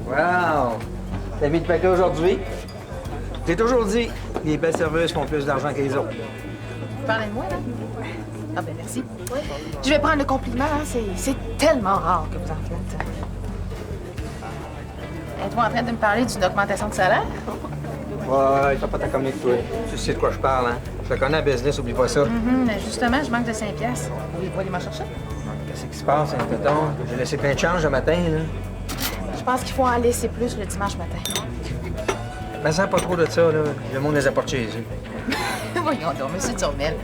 Wow! T'as mis de paquet aujourd'hui? J'ai toujours dit, les belles serveuses font plus d'argent que les autres. Vous parlez de moi, là? Ah ben merci. Je vais prendre le compliment, hein. C'est tellement rare que vous en faites. Êtes-vous en train de me parler d'une augmentation de salaire? Ouais, fais pas ta commune, toi. Tu sais de quoi je parle, hein? Je connais la business, oublie pas ça. Mais justement, je manque de 5 piastres. Vous voulez m'en chercher? Qu'est-ce qui se passe, hein, tonton? J'ai laissé plein de change le matin, là. Je pense qu'il faut en laisser plus le dimanche matin. Mais ça, pas trop de ça, là. Le monde les apporte chez eux. Voyons donc, monsieur Turmel.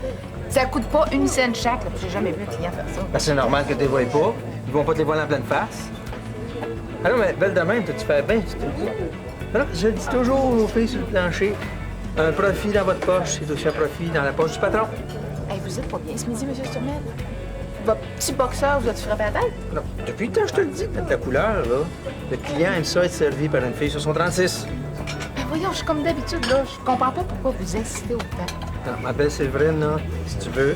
Ça coûte pas une scène chaque, là, puis j'ai jamais vu un client faire ça. Ben, c'est normal que tu les voies pas. Ils vont pas te les voir en pleine face. Ah non, mais belle de même, tu fais bien, tu te dis. Alors, je le dis toujours aux filles sur le plancher. Un profit dans votre poche, c'est aussi un profit dans la poche du patron. Hey, vous êtes pas bien ce midi, monsieur Turmel? Votre petit boxeur vous a-tu frappé la tête? Non, depuis le temps, je te le dis, de ta couleur, là. Le client aime ça être servi par une fille sur son 36. Ben voyons, je suis comme d'habitude, là. Je comprends pas pourquoi vous insistez autant. Non, ma belle Séverine, là, si tu veux,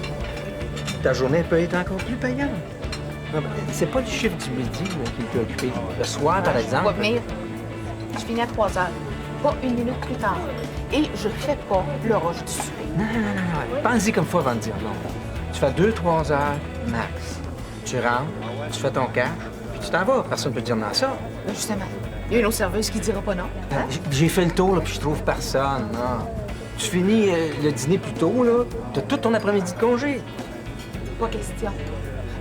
ta journée peut être encore plus payante. Non, ben, c'est pas le chiffre du midi là, qui est occupé. Le soir, par Je exemple. vais venir. Je finis à 3 heures. Pas une minute plus tard. Et je fais pas le rush du souper. Non. Pense-y comme faut avant de dire non. Tu fais 2-3 heures max. Tu rentres, tu fais ton cash, puis tu t'en vas. Personne ne peut te dire non à ça. Ben justement, il y a une autre serveuse qui dira pas non. Hein? J'ai fait le tour, là, puis je trouve personne. Non. Tu finis le dîner plus tôt, là. T'as tout ton après-midi de congé. Pas question.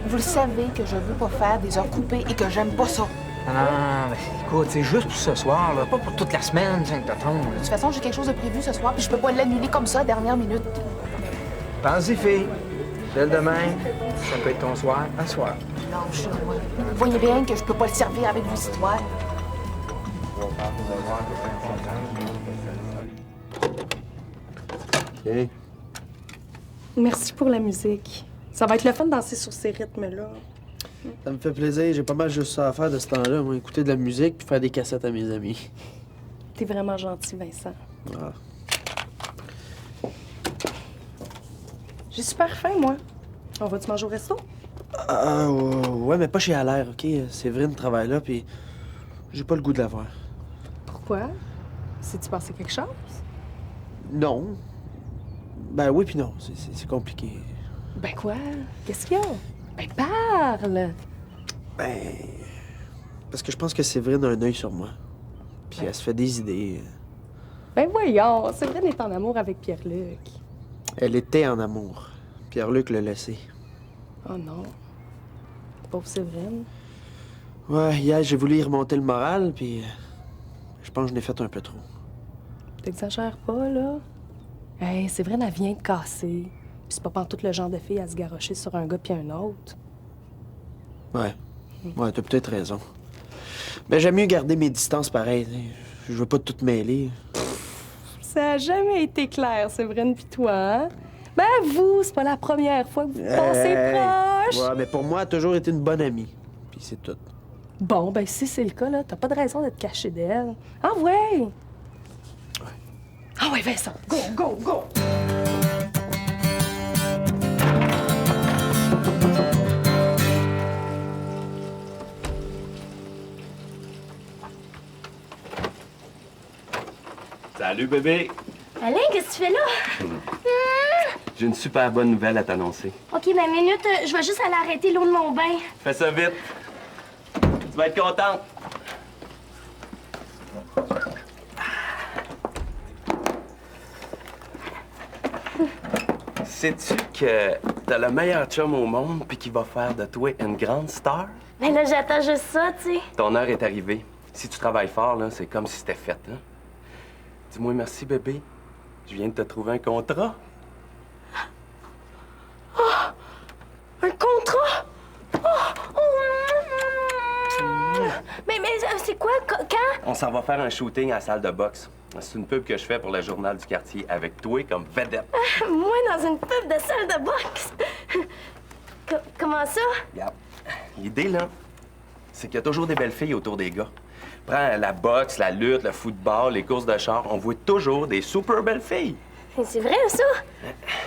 Vous le savez que je veux pas faire des heures coupées et que j'aime pas ça. Non, mais écoute, c'est juste pour ce soir, là. Pas pour toute la semaine, 5 tonton. De toute façon, j'ai quelque chose de prévu ce soir, puis je peux pas l'annuler comme ça, dernière minute. Pense-y, fille. Celle demain, ça peut être ton soir à soir. Non, je suis moi. Vous voyez bien que je peux pas le servir avec vos histoires. OK. Merci pour la musique. Ça va être le fun de danser sur ces rythmes-là. Ça me fait plaisir. J'ai pas mal juste ça à faire de ce temps-là. Moi, écouter de la musique puis faire des cassettes à mes amis. T'es vraiment gentil, Vincent. Ah. J'ai super faim, moi. On va-tu manger au resto? Ouais, mais pas chez Allaire, OK? Séverine travaille là, puis j'ai pas le goût de la voir. Pourquoi? C'est-tu passé quelque chose? Non. Ben oui, puis non. C'est compliqué. Ben quoi? Qu'est-ce qu'il y a? Ben parle! Ben... Parce que je pense que Séverine a un œil sur moi. Puis elle se fait des idées. Ben voyons, Séverine est en amour avec Pierre-Luc. Elle était en amour. Pierre-Luc l'a laissé. Oh non. Pauvre Séverine. Ouais, hier, j'ai voulu y remonter le moral, puis... je pense que je l'ai fait un peu trop. T'exagères pas, là? Hey, Séverine, elle vient de casser. Puis c'est pas pantoute le genre de fille à se garrocher sur un gars puis un autre. Ouais. Ouais, t'as peut-être raison. Mais j'aime mieux garder mes distances pareil. Je veux pas tout mêler. Ça a jamais été clair, Séverine pis toi, hein? Ben vous, c'est pas la première fois que vous pensez proche. Ouais, mais pour moi, elle a toujours été une bonne amie. Puis c'est tout. Bon, ben si c'est le cas, là, t'as pas de raison de te cacher d'elle. Ah ouais! Ah ouais, Vincent, go, go, go! Salut, bébé! Alain, qu'est-ce que tu fais là? J'ai une super bonne nouvelle à t'annoncer. OK, ma minute, je vais juste aller arrêter l'eau de mon bain. Fais ça vite. Tu vas être contente. Sais-tu que t'as le meilleur chum au monde puis qu'il va faire de toi une grande star? Mais là, j'attends juste ça, tu sais. Ton heure est arrivée. Si tu travailles fort, là, c'est comme si c'était fait, là. Dis-moi merci, bébé. Je viens de te trouver un contrat. Un contrat? Mais c'est quoi? Quand? On s'en va faire un shooting à la salle de boxe. C'est une pub que je fais pour le journal du quartier avec toi comme vedette. Moi, dans une pub de salle de boxe? Comment ça? Regarde, l'idée, là, c'est qu'il y a toujours des belles filles autour des gars. Prends la boxe, la lutte, le football, les courses de char, on voit toujours des super belles filles. C'est vrai, ça?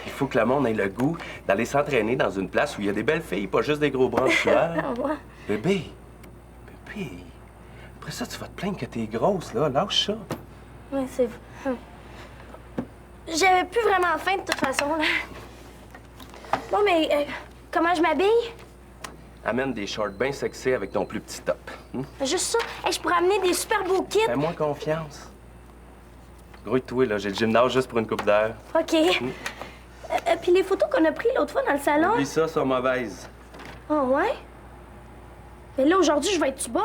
Il faut que le monde ait le goût d'aller s'entraîner dans une place où il y a des belles filles, pas juste des gros bras en sueur. Ouais. Bébé, Après ça, tu vas te plaindre que t'es grosse, là. Lâche ça. Ouais, c'est... J'avais plus vraiment faim, de toute façon, là. Bon, mais comment je m'habille? Amène des shorts bien sexy avec ton plus petit top. Juste ça. Hey, je pourrais amener des super beaux kits. Fais-moi confiance. Grouille-toi, là. J'ai le gymnase juste pour une coupe d'air. OK. Puis les photos qu'on a prises l'autre fois dans le salon... Oublie ça, sont mauvaises. Oh, ouais? Mais là, aujourd'hui, je vais être-tu bonne?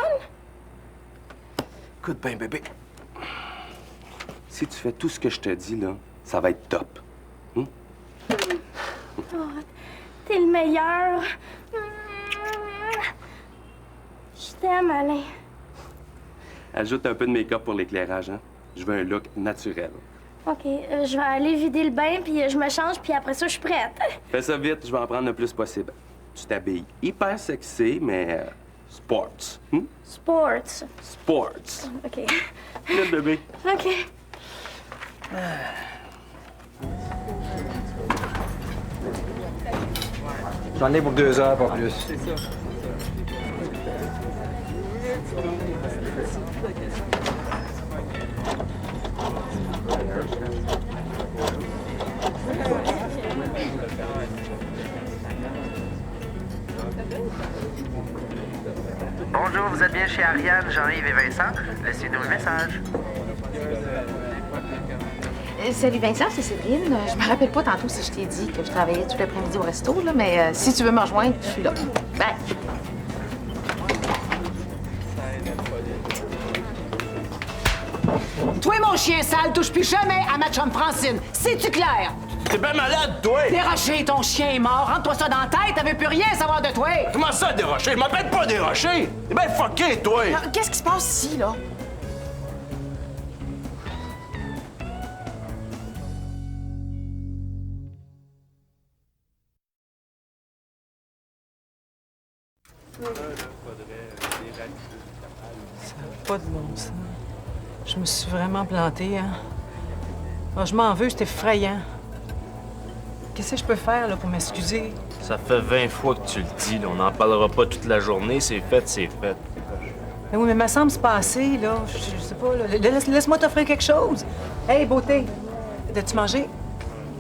Écoute bien, bébé. Si tu fais tout ce que je te dis, là, ça va être top. Oh, t'es le meilleur. Je t'aime, Alain. Ajoute un peu de make-up pour l'éclairage, hein. Je veux un look naturel. OK, je vais aller vider le bain, puis je me change, puis après ça, je suis prête. Fais ça vite, je vais en prendre le plus possible. Tu t'habilles hyper sexy, mais sports. Sports. Sports. OK. Vite, bébé. OK. J'en ai pour 2 heures, pas plus. Bonjour, vous êtes bien chez Ariane, Jean-Yves et Vincent. Laissez-nous un message. Salut Vincent, c'est Séverine. Je me rappelle pas tantôt si je t'ai dit que je travaillais tout l'après-midi au resto, là, mais si tu veux me rejoindre, je suis là. Bye! Toi, mon chien sale, touche plus jamais à ma chum Francine. C'est-tu clair? T'es bien malade, toi! Dérocher, ton chien est mort. Rentre-toi ça dans la tête, elle veut plus rien savoir de toi. Comment ça, dérocher? Je m'appelle pas dérocher! T'es bien fucké, toi! Qu'est-ce qui se passe ici, là? Pas de bon sens. Je me suis vraiment plantée, hein. Ah, je m'en veux, c'est effrayant. Qu'est-ce que je peux faire, là, pour m'excuser? Ça fait 20 fois que tu le dis, là. On n'en parlera pas toute la journée. C'est fait, c'est fait. Ben oui, mais me semble se passer, là. Je sais pas, là. Laisse-moi t'offrir quelque chose. Hey, beauté, t'as-tu mangé?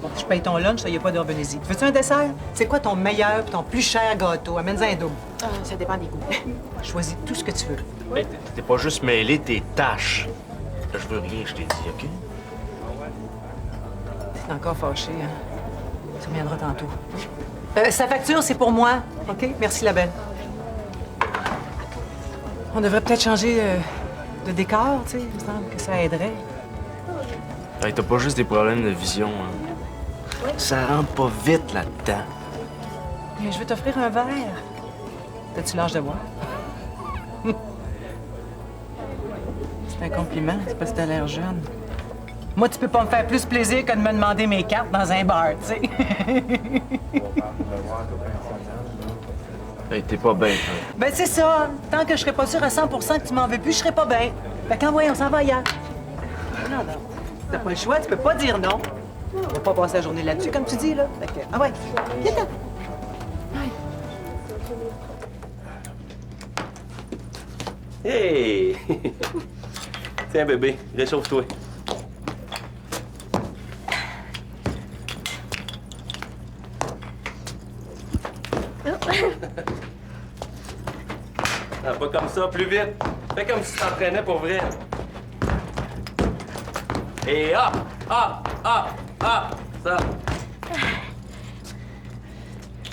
Bon, je paye ton lunch, ça y a pas de revenez-y. Veux-tu un dessert? C'est quoi ton meilleur et ton plus cher gâteau? Amène-en un double. Ça dépend des goûts. Choisis tout ce que tu veux. Hey, t'es pas juste mêlé tes tâches. Là, je veux rien, je t'ai dit, OK? T'es encore fâché, hein? Tu reviendras tantôt. Sa facture, c'est pour moi. OK? Merci, la belle. On devrait peut-être changer de décor, tu sais. Il me semble que ça aiderait. Hey, t'as pas juste des problèmes de vision, hein? Ça rentre pas vite là-dedans. Mais je vais t'offrir un verre. T'as-tu l'âge de boire? C'est un compliment, c'est parce que t'as l'air jeune. Moi, tu peux pas me faire plus plaisir que de me demander mes cartes dans un bar, tu sais. Hey, t'es pas bien, hein? Ben, c'est ça. Tant que je serai pas sûre à 100 que tu m'en veux plus, je serai pas bien. Fait qu'en voyant, on s'en va ailleurs. Non. T'as pas le choix, tu peux pas dire non. On va pas passer la journée là-dessus, comme tu dis, là. Fait que, ah ouais, viens-t'en. Hey! Tiens, bébé, réchauffe-toi. Ah, pas comme ça, plus vite. Fais comme si tu t'entraînais pour vrai. Et hop, hop, hop, hop, ça.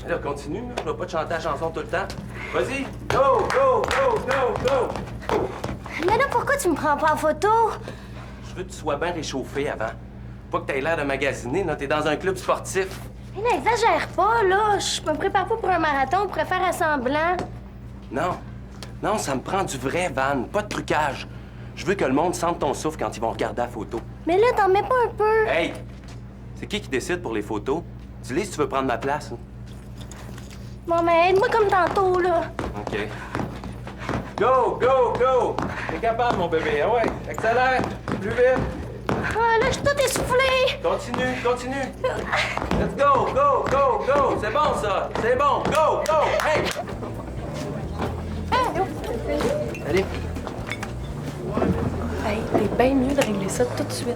Là, continue, là. Je vais pas te chanter la chanson tout le temps. Vas-y, go, go, go, go, go! Mais là, pourquoi tu me prends pas en photo? Je veux que tu sois bien réchauffé avant. Pas que t'aies l'air de magasiner, là. T'es dans un club sportif. Mais là, exagère pas, là. Je me prépare pas pour un marathon, je préfère à semblant. Non. Non, ça me prend du vrai, Van. Pas de trucage. Je veux que le monde sente ton souffle quand ils vont regarder la photo. Mais là, t'en mets pas un peu. Hey! C'est qui décide pour les photos? Dis-les si tu veux prendre ma place. Hein. Bon, mais aide-moi comme tantôt, là. OK. Go, go, go! T'es capable, mon bébé. Ah ouais, accélère. Plus vite. Ah, là, je suis tout essoufflée. Continue, continue. Let's go, go, go, go. C'est bon, ça. C'est bon. Go, go. Hey! Allez. bien mieux de régler ça tout de suite.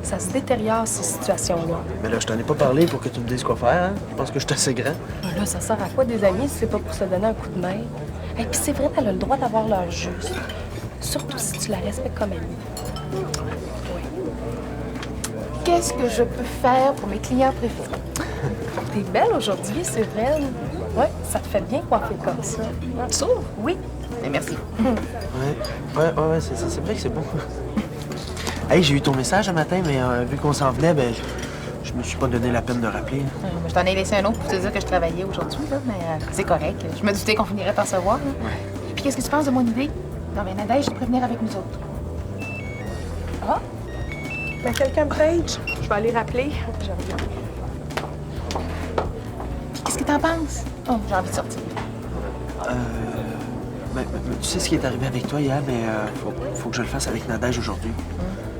Ça se détériore, ces situations-là. Mais là, je t'en ai pas parlé pour que tu me dises quoi faire, hein? Je pense que je suis assez grand. Ben là, ça sert à quoi des amis si c'est pas pour se donner un coup de main? Et puis c'est vrai, elle a le droit d'avoir leur juste. Surtout si tu la respectes comme amie. Qu'est-ce que je peux faire pour mes clients préférés? T'es belle aujourd'hui, c'est vrai. Ouais, ça te fait bien coiffer comme ça. Ça? Oui. Mais merci. Ouais, c'est vrai que c'est bon. Hey, j'ai eu ton message un matin, mais vu qu'on s'en venait, ben, je me suis pas donné la peine de rappeler. Je t'en ai laissé un autre pour te dire que je travaillais aujourd'hui, là, mais c'est correct. Je me doutais qu'on finirait par se voir. Là. Ouais. Puis qu'est-ce que tu penses de mon idée? Non, mais Nadège, je te prévenir avec nous autres. Ah! Ben, quelqu'un me page. Je vais aller rappeler. Je reviens. Puis qu'est-ce que t'en penses? Oh, j'ai envie de sortir. Ben, tu sais ce qui est arrivé avec toi hier, mais faut que je le fasse avec Nadège aujourd'hui.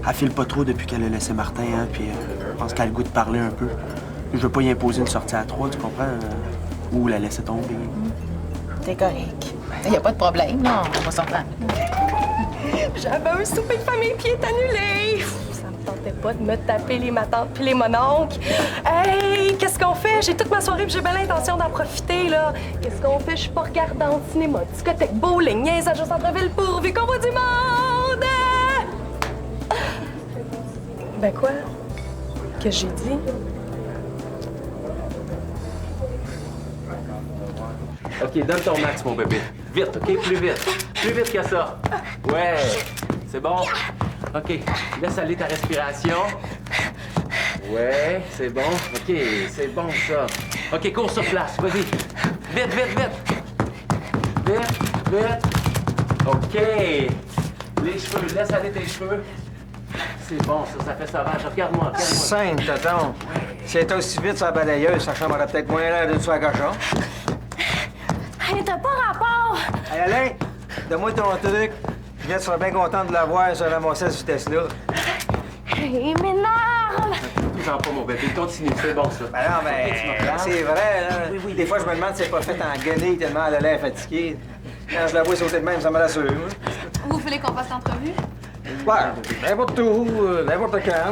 Elle file pas trop depuis qu'elle a laissé Martin, hein, puis je pense qu'elle a le goût de parler un peu. Je veux pas y imposer une sortie à 3, tu comprends? Ou la laisser tomber. T'es correct. Y a pas de problème, non, on va s'en prendre. J'avais un souper de famille qui est annulé. Ça me tentait pas de me taper les matantes puis les mononcles. Hey, qu'est-ce qu'on fait? J'ai toute ma soirée puis j'ai bien l'intention d'en profiter, là. Qu'est-ce qu'on fait? Je suis pas regardante, cinéma, discothèque, bowling, niaisage au centre-ville pourvu qu'on voit du monde! Ben quoi? Que j'ai dit? OK, donne ton max, mon bébé. Vite, OK? Plus vite. Plus vite que ça. Ouais. C'est bon? OK. Laisse aller ta respiration. Ouais, c'est bon. OK, c'est bon, ça. OK, cours sur place. Vas-y. Vite, vite, vite. Vite, vite. OK. Les cheveux. Laisse aller tes cheveux. C'est bon, ça fait sauvage. Regarde-moi, regarde-moi. Sainte, tonton. Si elle était aussi vite sur la balayeuse, sa chambre aurait peut-être moins l'air d'une soie à cochon. Hey, t'as pas rapport! Hey, Alain, donne-moi ton truc. Juliette sera bien contente de l'avoir sur la cette vitesse-là. Il m'énerve! Touche-en pas, mon bébé. Continue, c'est bon, ça. Ben non, mais c'est vrai, là. Des fois, je me demande si c'est pas fait en guenille tellement elle a l'air fatiguée. Quand je la vois sauter de même, ça me rassure. Vous voulez qu'on fasse l'entrevue? Ouais, n'importe où, n'importe quand.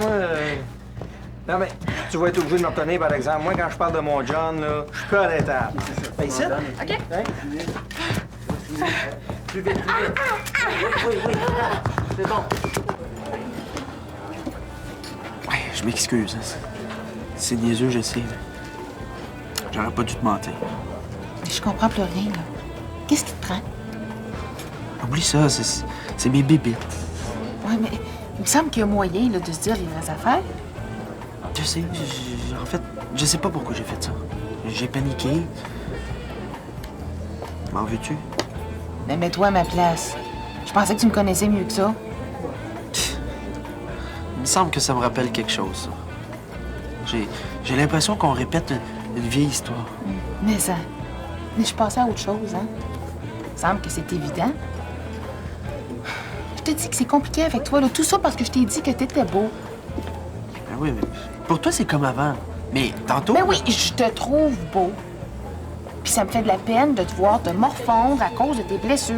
Non, mais tu vas être obligé de me retenir, par exemple. Moi, quand je parle de mon John, là, je suis pas à l'étape. Ben, ici? OK. Hein? Plus vite, plus vite. Oui. C'est bon. Ouais, je m'excuse. Hein. C'est niaiseux, je sais. Mais j'aurais pas dû te mentir. Je comprends plus rien, là. Qu'est-ce qui te prend? Oublie ça, c'est mes bébites. Ouais, mais il me semble qu'il y a moyen, là, de se dire les vraies affaires. Je sais, en fait, je sais pas pourquoi j'ai fait ça. J'ai paniqué. M'en veux-tu? Mais mets-toi à ma place. Je pensais que tu me connaissais mieux que ça. Il me semble que ça me rappelle quelque chose, ça. J'ai l'impression qu'on répète une vieille histoire. Mais ça... Mais je passais à autre chose, hein? Il me semble que c'est évident. Je te dis que c'est compliqué avec toi, là. Tout ça parce que je t'ai dit que t'étais beau. Ben oui, mais pour toi, c'est comme avant. Mais tantôt... Ben oui, je te trouve beau. Puis ça me fait de la peine de te voir te morfondre à cause de tes blessures.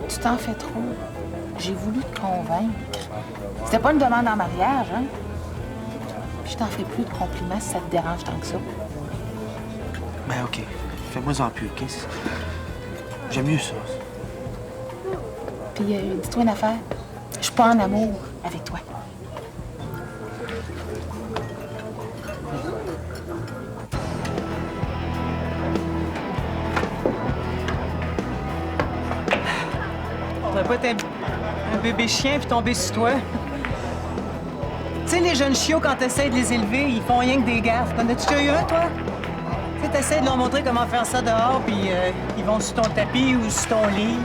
Tu t'en fais trop. J'ai voulu te convaincre. C'était pas une demande en mariage, hein? Puis je t'en ferai plus de compliments si ça te dérange tant que ça. Ben OK. Fais-moi-en plus, OK? J'aime mieux ça. Puis dis-toi une affaire. Je suis pas en amour avec toi. Faudrait pas être un bébé chien puis tomber sur toi. Tu sais, les jeunes chiots, quand t'essaies de les élever, ils font rien que des gaffes. T'en as-tu déjà eu un, toi? Tu sais, t'essaies de leur montrer comment faire ça dehors, puis ils vont sur ton tapis ou sur ton lit,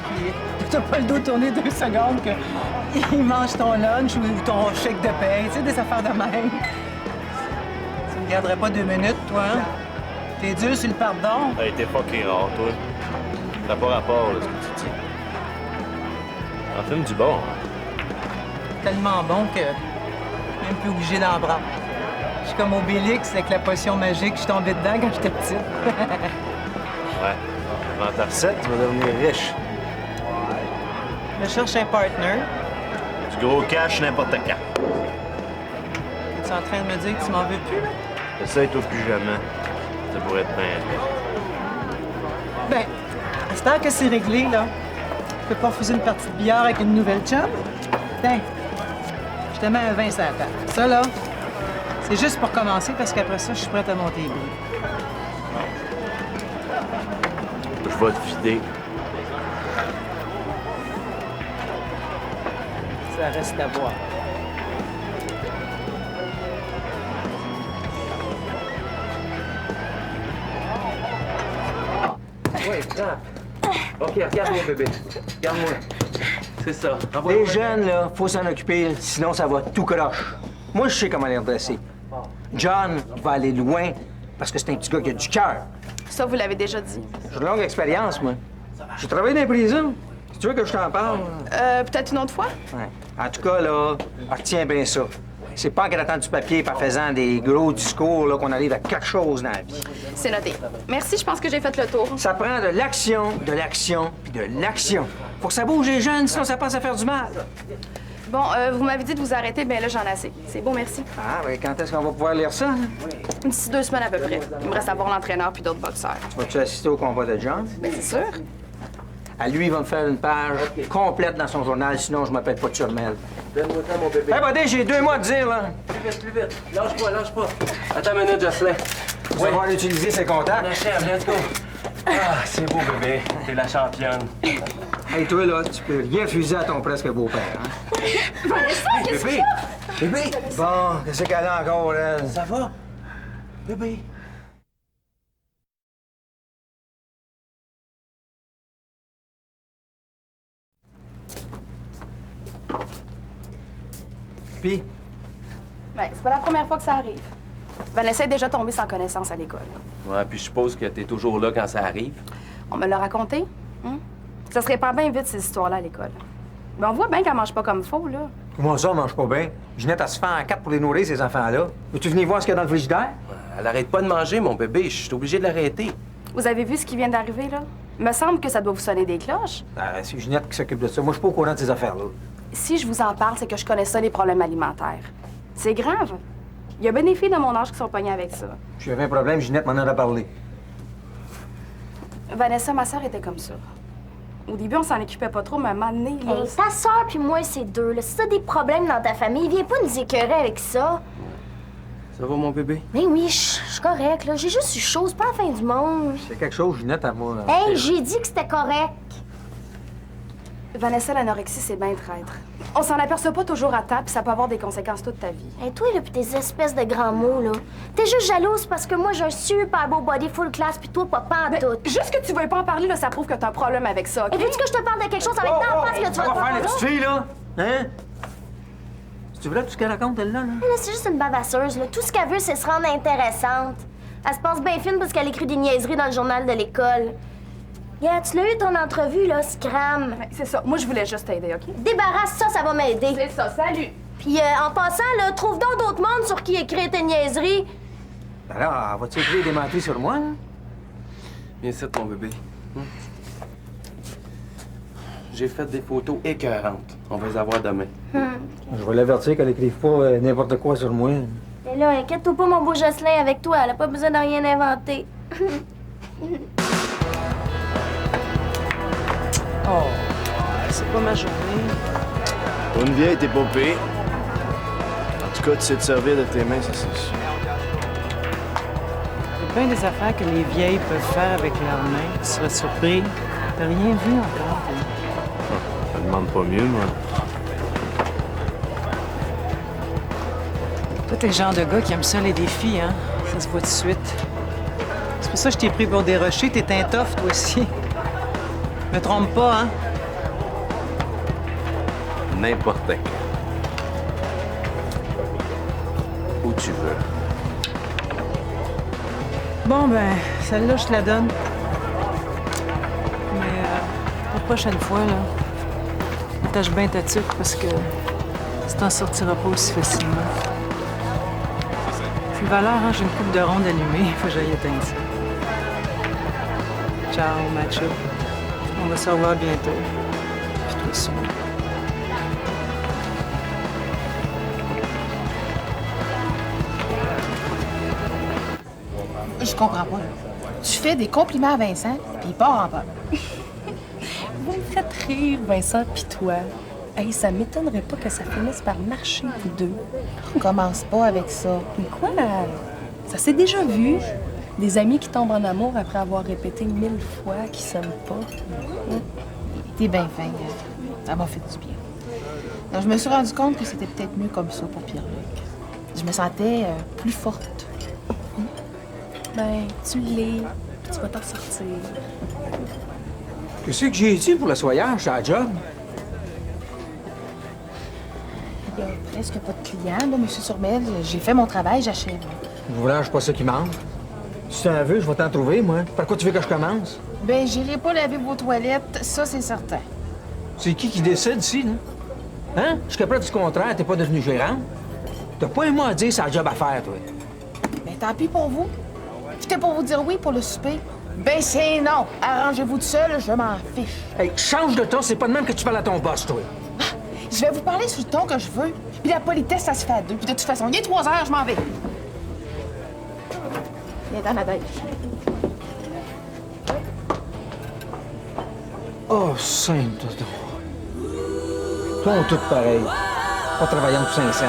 puis t'as pas le dos tourné 2 secondes qu'ils mangent ton lunch ou ton chèque de paye. Tu sais, des affaires de même. Tu me garderais pas 2 minutes, toi, hein? T'es dur sur le pardon. Hey, t'es fucking rare, toi. T'as pas rapport, là, ce que tu dis. En film du bon. Tellement bon que même plus obligé d'en prendre. Je suis comme Obélix avec la potion magique. Je suis tombée dedans quand j'étais petite. Ouais. Dans ta recette, tu vas devenir riche. Je cherche un partner. Du gros cash n'importe quand. Es-tu en train de me dire que tu m'en veux plus, là? Essaye-toi plus jamais. Ça pourrait être bien. Ben, à ce temps que c'est réglé, là, tu peux pas refuser une partie de billard avec une nouvelle chum? Tiens, je te mets un 20 sur la table. Ça, là, c'est juste pour commencer, parce qu'après ça, je suis prête à monter les bris. Je vais te vider. Ça reste à voir. Oui, frappe. OK, regarde-moi, bébé. Regarde-moi. C'est ça. Les jeunes, là, faut s'en occuper, sinon ça va tout croche. Moi, je sais comment les redresser. John va aller loin parce que c'est un petit gars qui a du cœur. Ça, vous l'avez déjà dit. J'ai une longue expérience, moi. J'ai travaillé dans les prisons. Si tu veux que je t'en parle... Peut-être une autre fois? Ouais. En tout cas, là, retiens bien ça. C'est pas en grattant du papier et en faisant des gros discours là, qu'on arrive à quelque chose dans la vie. C'est noté. Merci, je pense que j'ai fait le tour. Ça prend de l'action, puis de l'action. Faut que ça bouge les jeunes, sinon ça passe à faire du mal. Bon, vous m'avez dit de vous arrêter, bien là, j'en ai assez. C'est bon, merci. Ah, oui, quand est-ce qu'on va pouvoir lire ça? Là? D'ici 2 semaines à peu près. Il me reste à voir l'entraîneur puis d'autres boxeurs. Vas-tu assister au combat de John? Bien, c'est sûr. À lui, il va me faire une page complète dans son journal, sinon je m'appelle pas de Turmel. Donne-moi ça, mon bébé. Hey, buddy, j'ai 2 mois à te dire, là. Plus vite, plus vite. Lâche pas, lâche pas. Attends une minute, Jocelyn. Tu vas pouvoir utiliser ses contacts. La chèvre, let's go. Ah, c'est beau, bébé. T'es la championne. Hey, toi, là, tu peux rien refuser à ton presque beau-père, hein? Bébé! Bébé! Bon, qu'est-ce qu'elle a encore, elle? Ça va? Bébé! Puis, Ben, c'est pas la première fois que ça arrive. Vanessa est déjà tombée sans connaissance à l'école. Ouais, puis je suppose que t'es toujours là quand ça arrive. On me l'a raconté. Hein? Ça serait pas bien vite, ces histoires-là, à l'école. Mais on voit bien qu'elle mange pas comme faux, là. comment ça, on mange pas bien? Ginette, elle se fait en 4 pour les nourrir, ces enfants-là. Veux-tu venir voir ce qu'il y a dans le frigidaire? Elle arrête pas de manger, mon bébé. Je suis obligé de l'arrêter. Vous avez vu ce qui vient d'arriver, là? Il me semble que ça doit vous sonner des cloches. C'est Ginette qui s'occupe de ça. Moi, je suis pas au courant de ces affaires-là. Si je vous en parle, c'est que je connais ça, les problèmes alimentaires. C'est grave. Il y a bien des filles de mon âge qui sont pognées avec ça. Si j'avais un problème, Ginette m'en aurait parlé. Vanessa, ma sœur, était comme ça. Au début, on s'en occupait pas trop, mais à un moment donné, là... Hey, ta soeur puis moi, c'est deux. Là. Si t'as des problèmes dans ta famille, viens pas nous écœurer avec ça. Ça va, mon bébé? Mais oui, je suis correct, là. J'ai juste eu chaud, c'est pas la fin du monde. C'est quelque chose, Ginette, à moi. Hey, j'ai dit que c'était correct. Vanessa, l'anorexie, c'est bien traître. On s'en aperçoit pas toujours à temps, puis ça peut avoir des conséquences toute ta vie. Hey, toi, là, pis tes espèces de grands mots, là. T'es juste jalouse parce que moi, j'ai un super beau body full class, puis toi, pas en tout. Juste que tu veuilles pas en parler, là, ça prouve que t'as un problème avec ça, OK? Et veux-tu que je te parle de quelque chose avec ta face, là, tu vas te faire la petite fille, là? Hein? C'est vrai tout ce qu'elle raconte, elle-là, là? Là, c'est juste une bavasseuse, là. Tout ce qu'elle veut, c'est se rendre intéressante. Elle se passe bien fine parce qu'elle écrit des niaiseries dans le journal de l'école. Yeah, tu l'as eu ton entrevue, là, Scram. C'est ça. Moi, je voulais juste t'aider, OK? Débarrasse ça, ça va m'aider. C'est ça. Salut! Puis, en passant, là, trouve donc d'autres mondes sur qui écrire tes niaiseries. Alors, vas-tu écrire des menteries sur moi, là? Viens ici, mon bébé. J'ai fait des photos écœurantes. On va les avoir demain. Je vais l'avertir qu'elle écrive pas n'importe quoi sur moi. Mais là, inquiète-toi pas, mon beau Jocelyn, avec toi. Elle a pas besoin de rien inventer. Oh, c'est pas ma journée. Pour une vieille, t'es pas pire. En tout cas, tu sais te servir de tes mains, ça c'est sûr. Il y a bien des affaires que les vieilles peuvent faire avec leurs mains. Tu serais surpris. T'as rien vu encore, toi. Je me demande pas mieux, moi. Toi, t'es le genre de gars qui aime ça, les défis, hein? Ça se voit tout de suite. C'est pour ça que je t'ai pris pour des rochers. T'es un tough, toi aussi. Me trompe pas, hein? N'importe quand. Où tu veux. Bon, ben, celle-là, je te la donne. Mais la prochaine fois, là, attache bien ta tuque parce que tu t'en sortiras pas aussi facilement. Puis Valère, hein, j'ai une coupe de ronde allumée. Faut que j'aille éteindre ça. Ciao, macho. On va se revoir bientôt. Puis toi ça. Je comprends pas. Tu fais des compliments à Vincent, puis il part en peur. Vous me faites rire, Vincent pis toi. Hey, ça m'étonnerait pas que ça finisse par marcher, vous deux. Commence pas avec ça. Mais quoi? Ça s'est déjà vu. Des amis qui tombent en amour après avoir répété 1000 fois qu'ils s'aiment pas. T'es bien fin, hein. Ça m'a fait du bien. Donc, je me suis rendu compte que c'était peut-être mieux comme ça pour Pierre-Luc. Je me sentais plus forte. Ben, tu l'es. Tu vas t'en sortir. Qu'est-ce que j'ai dit pour le soyage, c'est la job? Il y a presque pas de clients, là, monsieur Surmel. J'ai fait mon travail, j'achève. Voilà, c'est pas ça qui manque. Si tu en veux, je vais t'en trouver, moi. Par quoi tu veux que je commence? Ben, j'irai pas laver vos toilettes, ça, c'est certain. C'est qui décide ici, là? Hein? Jusqu'à preuve du contraire, t'es pas devenu gérante. T'as pas un mot à dire, c'est la job à faire, toi. Ben, tant pis pour vous. C'était pour vous dire oui pour le souper. Ben, c'est non. Arrangez-vous tout seul, je m'en fiche. Hey, change de ton, c'est pas de même que tu parles à ton boss, toi. Je vais vous parler sur le ton que je veux. Puis la politesse, ça se fait à deux. Puis de toute façon, il est 3 heures, je m'en vais. Viens dans la dèche. Oh, sainte, toi, on est tous pareils. Pas travaillant pour 5 cents.